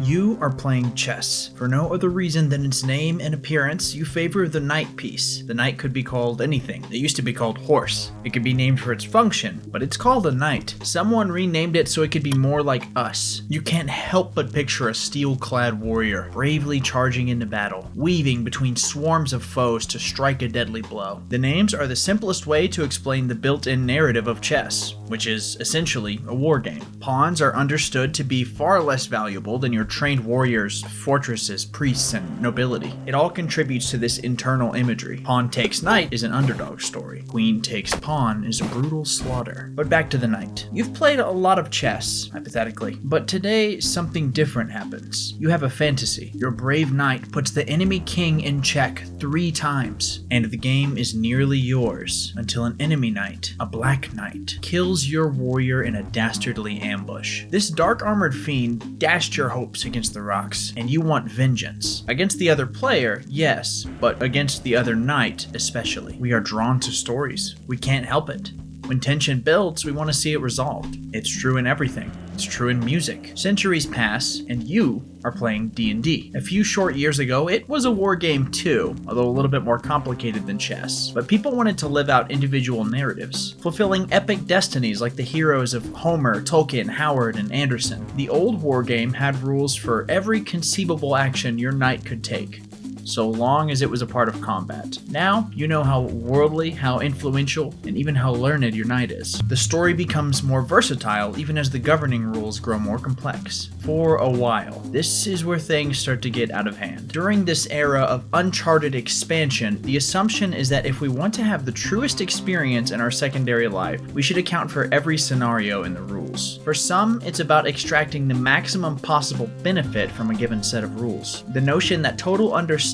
You are playing chess. For no other reason than its name and appearance, you favor the knight piece. The knight could be called anything. It used to be called horse. It could be named for its function, but it's called a knight. Someone renamed it so it could be more like us. You can't help but picture a steel-clad warrior, bravely charging into battle, weaving between swarms of foes to strike a deadly blow. The names are the simplest way to explain the built-in narrative of chess, which is essentially a war game. Pawns are understood to be far less valuable than your trained warriors, fortresses, priests, and nobility. It all contributes to this internal imagery. Pawn takes knight is an underdog story. Queen takes pawn is a brutal slaughter. But back to the knight. You've played a lot of chess, hypothetically, but today something different happens. You have a fantasy. Your brave knight puts the enemy king in check 3 times, and the game is nearly yours until an enemy knight, a black knight, kills your warrior in a dastardly ambush. This dark-armored fiend dashed your hopes against the rocks, and you want vengeance. Against the other player, yes, but against the other knight especially. We are drawn to stories. We can't help it. When tension builds, we want to see it resolved. It's true in everything. It's true in music. Centuries pass, and you are playing D&D. A few short years ago, it was a war game too, although a little bit more complicated than chess. But people wanted to live out individual narratives, fulfilling epic destinies like the heroes of Homer, Tolkien, Howard, and Anderson. The old war game had rules for every conceivable action your knight could take, so long as it was a part of combat. Now, you know how worldly, how influential, and even how learned your knight is. The story becomes more versatile even as the governing rules grow more complex. For a while, this is where things start to get out of hand. During this era of uncharted expansion, the assumption is that if we want to have the truest experience in our secondary life, we should account for every scenario in the rules. For some, it's about extracting the maximum possible benefit from a given set of rules. The notion that total understanding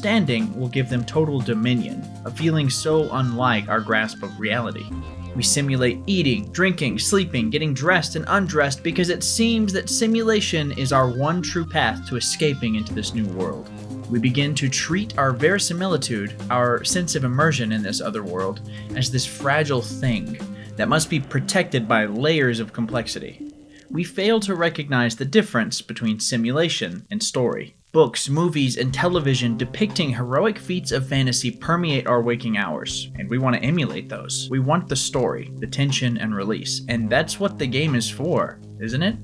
will give them total dominion, a feeling so unlike our grasp of reality. We simulate eating, drinking, sleeping, getting dressed and undressed because it seems that simulation is our one true path to escaping into this new world. We begin to treat our verisimilitude, our sense of immersion in this other world, as this fragile thing that must be protected by layers of complexity. We fail to recognize the difference between simulation and story. Books, movies, and television depicting heroic feats of fantasy permeate our waking hours, and we want to emulate those. We want the story, the tension, and release, and that's what the game is for, isn't it?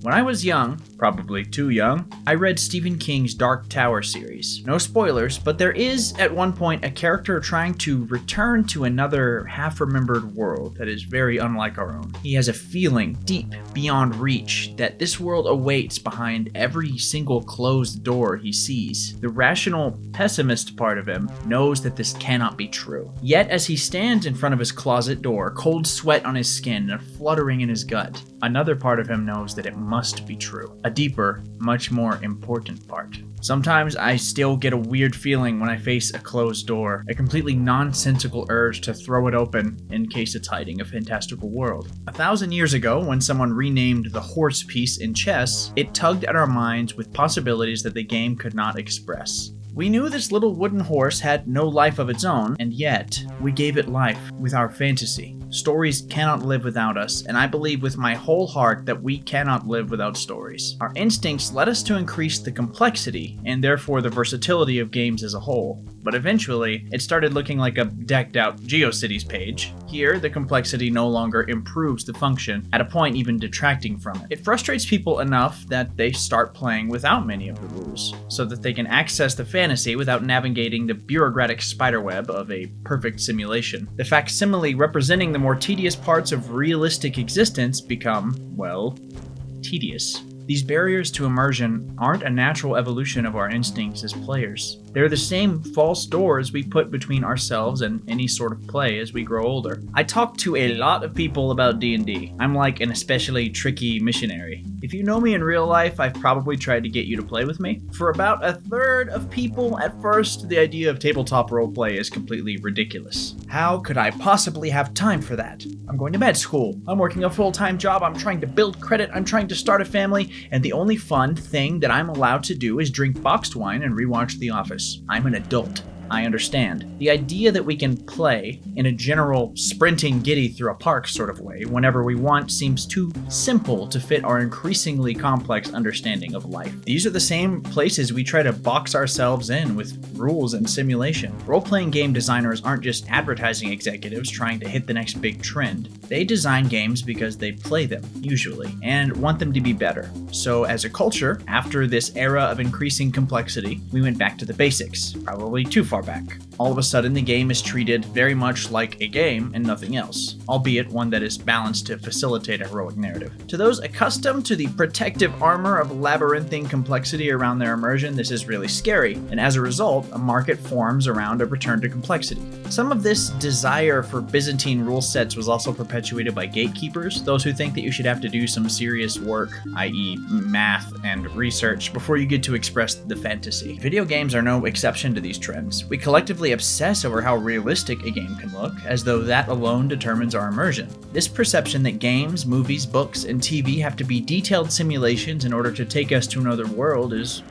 When I was young, probably too young, I read Stephen King's Dark Tower series. No spoilers, but there is, at one point, a character trying to return to another half-remembered world that is very unlike our own. He has a feeling, deep beyond reach, that this world awaits behind every single closed door he sees. The rational, pessimist part of him knows that this cannot be true. Yet, as he stands in front of his closet door, cold sweat on his skin and a fluttering in his gut, another part of him knows that it must be true. A deeper, much more important part. Sometimes I still get a weird feeling when I face a closed door, a completely nonsensical urge to throw it open in case it's hiding a fantastical world. 1,000 years ago, when someone renamed the horse piece in chess, it tugged at our minds with possibilities that the game could not express. We knew this little wooden horse had no life of its own, and yet we gave it life with our fantasy. Stories cannot live without us, and I believe with my whole heart that we cannot live without stories. Our instincts led us to increase the complexity, and therefore the versatility of games as a whole. But eventually, it started looking like a decked-out GeoCities page. Here, the complexity no longer improves the function, at a point even detracting from it. It frustrates people enough that they start playing without many of the rules, so that they can access the fantasy without navigating the bureaucratic spiderweb of a perfect simulation. The facsimile representing the more tedious parts of realistic existence become, well, tedious. These barriers to immersion aren't a natural evolution of our instincts as players. They're the same false doors we put between ourselves and any sort of play as we grow older. I talk to a lot of people about D&D. I'm like an especially tricky missionary. If you know me in real life, I've probably tried to get you to play with me. For about a third of people, at first, the idea of tabletop roleplay is completely ridiculous. How could I possibly have time for that? I'm going to med school. I'm working a full-time job. I'm trying to build credit. I'm trying to start a family. And the only fun thing that I'm allowed to do is drink boxed wine and rewatch The Office. I'm an adult. I understand. The idea that we can play in a general sprinting giddy through a park sort of way whenever we want seems too simple to fit our increasingly complex understanding of life. These are the same places we try to box ourselves in with rules and simulation. Role-playing game designers aren't just advertising executives trying to hit the next big trend. They design games because they play them, usually, and want them to be better. So as a culture, after this era of increasing complexity, we went back to the basics, probably too far back. All of a sudden, the game is treated very much like a game and nothing else, albeit one that is balanced to facilitate a heroic narrative. To those accustomed to the protective armor of labyrinthine complexity around their immersion, this is really scary, and as a result, a market forms around a return to complexity. Some of this desire for Byzantine rule sets was also perpetuated by gatekeepers, those who think that you should have to do some serious work, i.e. math and research, before you get to express the fantasy. Video games are no exception to these trends. We collectively obsess over how realistic a game can look, as though that alone determines our immersion. This perception that games, movies, books, and TV have to be detailed simulations in order to take us to another world is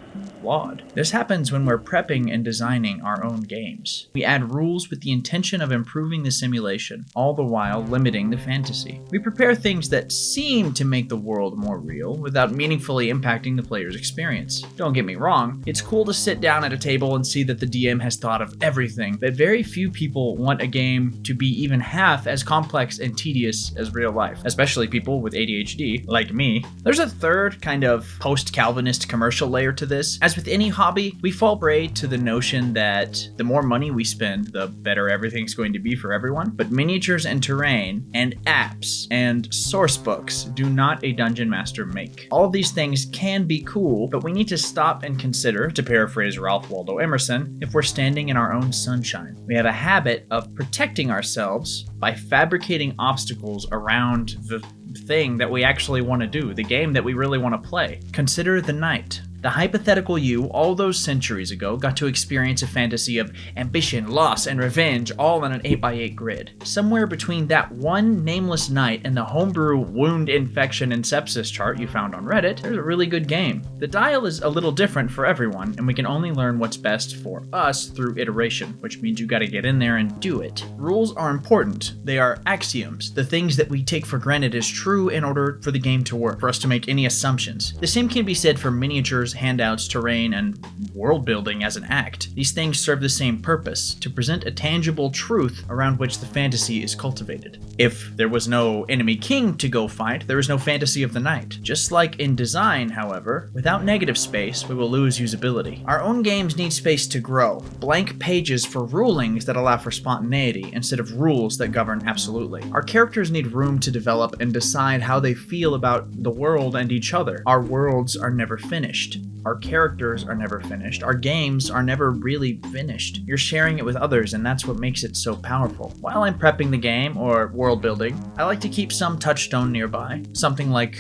flawed. This happens when we're prepping and designing our own games. We add rules with the intention of improving the simulation, all the while limiting the fantasy. We prepare things that seem to make the world more real without meaningfully impacting the player's experience. Don't get me wrong, it's cool to sit down at a table and see that the DM has thought of everything, but very few people want a game to be even half as complex and tedious as real life, especially people with ADHD, like me. There's a third kind of post-Calvinist commercial layer to this. As with any hobby, we fall prey to the notion that the more money we spend, the better everything's going to be for everyone. But miniatures and terrain and apps and source books do not a dungeon master make. All of these things can be cool, but we need to stop and consider, to paraphrase Ralph Waldo Emerson, if we're standing in our own sunshine. We have a habit of protecting ourselves by fabricating obstacles around the thing that we actually want to do, the game that we really want to play. Consider the knight. The hypothetical you, all those centuries ago, got to experience a fantasy of ambition, loss, and revenge all on an 8x8 grid. Somewhere between that one nameless knight and the homebrew wound infection and sepsis chart you found on Reddit, there's a really good game. The dial is a little different for everyone, and we can only learn what's best for us through iteration, which means you gotta get in there and do it. Rules are important. They are axioms, the things that we take for granted as true in order for the game to work, for us to make any assumptions. The same can be said for miniatures, handouts, terrain, and world building as an act. These things serve the same purpose, to present a tangible truth around which the fantasy is cultivated. If there was no enemy king to go fight, there is no fantasy of the knight. Just like in design, however, without negative space, we will lose usability. Our own games need space to grow, blank pages for rulings that allow for spontaneity instead of rules that govern absolutely. Our characters need room to develop and decide how they feel about the world and each other. Our worlds are never finished. Our characters are never finished. Our games are never really finished. You're sharing it with others, and that's what makes it so powerful. While I'm prepping the game or world building, I like to keep some touchstone nearby, something like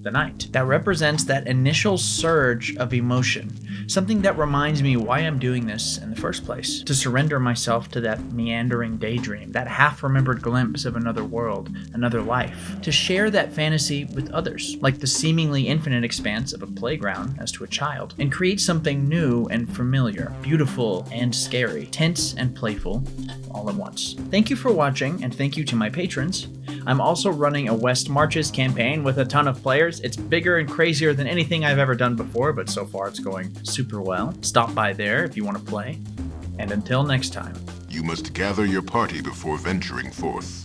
the knight. That represents that initial surge of emotion, something that reminds me why I'm doing this in the first place. To surrender myself to that meandering daydream, that half-remembered glimpse of another world, another life. To share that fantasy with others, like the seemingly infinite expanse of a playground as to a child, and create something new and familiar, beautiful and scary, tense and playful, all at once. Thank you for watching, and thank you to my patrons. I'm also running a West Marches campaign with a ton of players. It's bigger and crazier than anything I've ever done before, but so far it's going super well. Stop by there if you want to play. And until next time. You must gather your party before venturing forth.